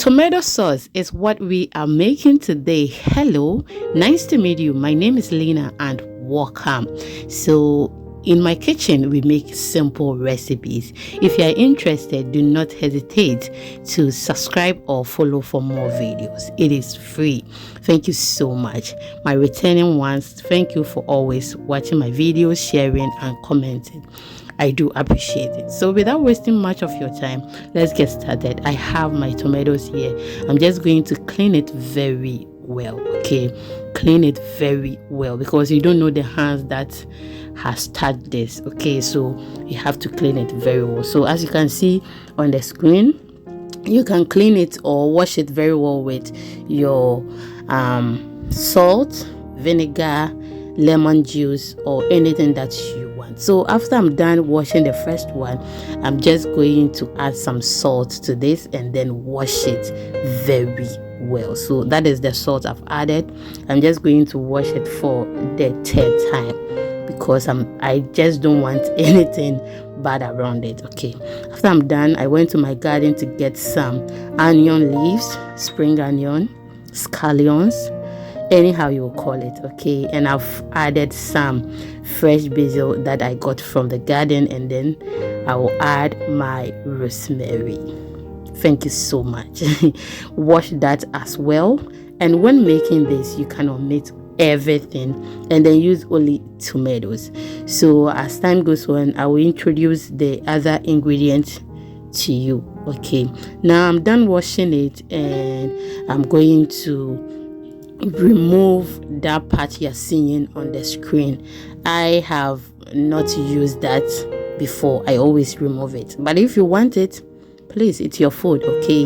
Tomato sauce is what we are making today. Hello, nice to meet you. My name is Lena and welcome. So in my kitchen, we make simple recipes. If you are interested, do not hesitate to subscribe or follow for more videos. It is free. Thank you so much. My returning ones, thank you for always watching my videos, sharing and commenting. I do appreciate it. So without wasting much of your time, let's get started. I have my tomatoes here. I'm just going to clean it very well. Okay, clean it very well because you don't know the hands that has touched this. Okay, so you have to clean it very well. So as you can see on the screen, you can clean it or wash it very well with your salt, vinegar, lemon juice, or anything that you want. So after I'm done washing the first one, I'm just going to add some salt to this and then wash it very well. So that is the salt I've added. I'm just going to wash it for the third time because I just don't want anything bad around it. Okay, after I'm done, I went to my garden to get some onion leaves, spring onion, scallions, anyhow you will call it. Okay, and I've added some fresh basil that I got from the garden, and then I will add my rosemary. Thank you so much. Wash that as well, and when making this you can omit everything and then use only tomatoes. So as time goes on, I will introduce the other ingredients to you. Okay, now I'm done washing it and I'm going to remove that part you're seeing on the screen. I have not used that before. I always remove it, but if you want it, please, it's your food. Okay,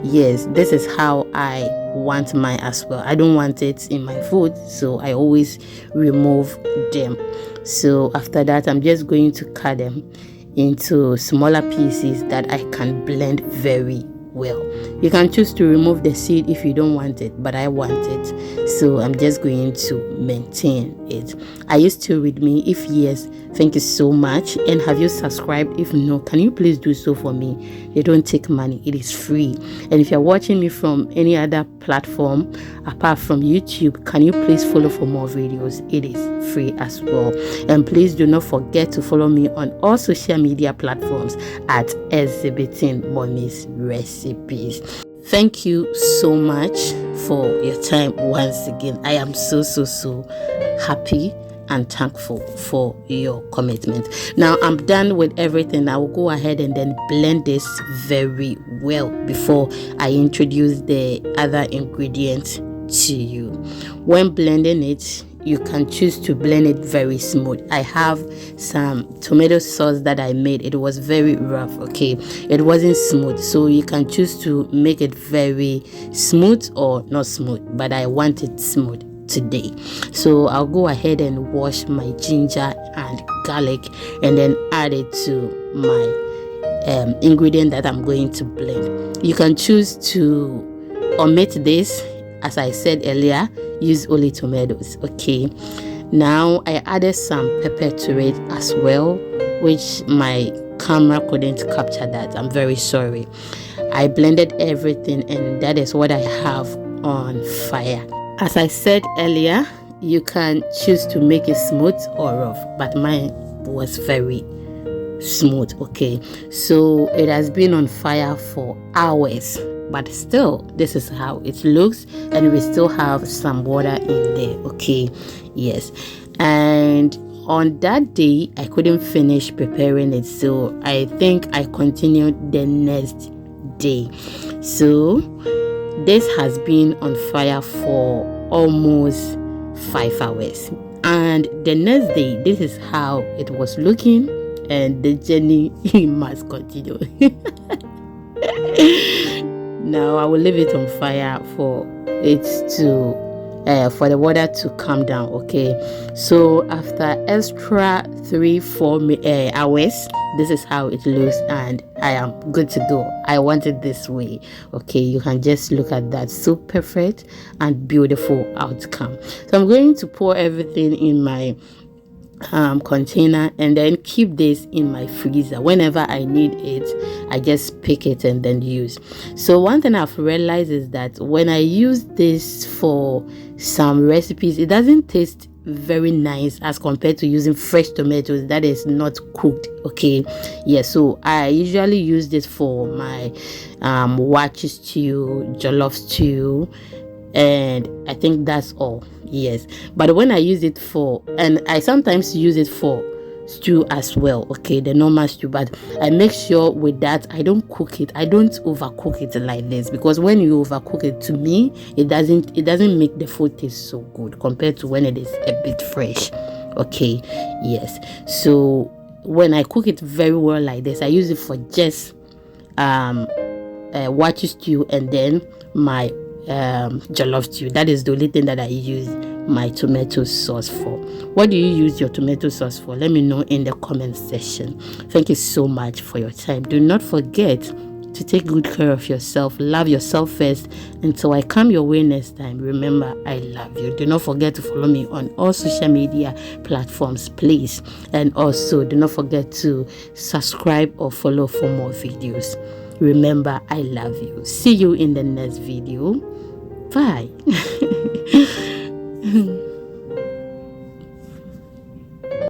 yes, this is how I want mine as well. I don't want it in my food, so I always remove them. So after that, I'm just going to cut them into smaller pieces that I can blend very well. You can choose to remove the seed if you don't want it, but I want it, so I'm just going to maintain it. Are you still with me? If yes, thank you so much. And have you subscribed? If no, can you please do so for me? They don't take money, it is free. And if you're watching me from any other platform apart from YouTube, can you please follow for more videos? It is free as well. And please do not forget to follow me on all social media platforms at Exhibiting Mommy's Recipes. Thank you so much for your time once again. I am so happy and thankful for your commitment. Now I'm done with everything. I will go ahead and then blend this very well before I introduce the other ingredients to you. When blending it, you can choose to blend it very smooth. I have some tomato sauce that I made. It was very rough. Okay, it wasn't smooth, so you can choose to make it very smooth or not smooth, but I want it smooth today. So I'll go ahead and wash my ginger and garlic and then add it to my ingredient that I'm going to blend. You can choose to omit this. As I said earlier, use only tomatoes. Okay, now I added some pepper to it as well, which my camera couldn't capture that. I'm very sorry. I blended everything and that is what I have on fire. As I said earlier, you can choose to make it smooth or rough, but mine was very smooth. Okay, so it has been on fire for hours, but still this is how it looks, and we still have some water in there. Okay, yes, and on that day I couldn't finish preparing it, so I think I continued the next day. So this has been on fire for almost 5 hours, and the next day this is how it was looking, and the journey must continue. Now I will leave it on fire for it to for the water to calm down. Okay, so after extra 3-4 hours, this is how it looks, and I am good to go. I want it this way. Okay, you can just look at that, so perfect and beautiful outcome. So I'm going to pour everything in my container, and then keep this in my freezer. Whenever I need it, I just pick it and then use. So one thing I've realized is that when I use this for some recipes, it doesn't taste very nice as compared to using fresh tomatoes that is not cooked. Okay, yeah, so I usually use this for my wachi stew, jollof stew, and I think that's all. Yes, but when I use it for, and I sometimes use it for stew as well, okay, the normal stew, but I make sure with that I don't cook it, I don't overcook it like this, because when you overcook it, to me it doesn't make the food taste so good compared to when it is a bit fresh. Okay, yes, so when I cook it very well like this, I use it for just wachi stew and then my jollof stew. That is the only thing that I use my tomato sauce for. What do you use your tomato sauce for? Let me know in the comment section. Thank you so much for your time. Do not forget to take good care of yourself. Love yourself first. Until I come your way next time, remember, I love you. Do not forget to follow me on all social media platforms, please. And also do not forget to subscribe or follow for more videos. Remember, I love you. See you in the next video. Bye.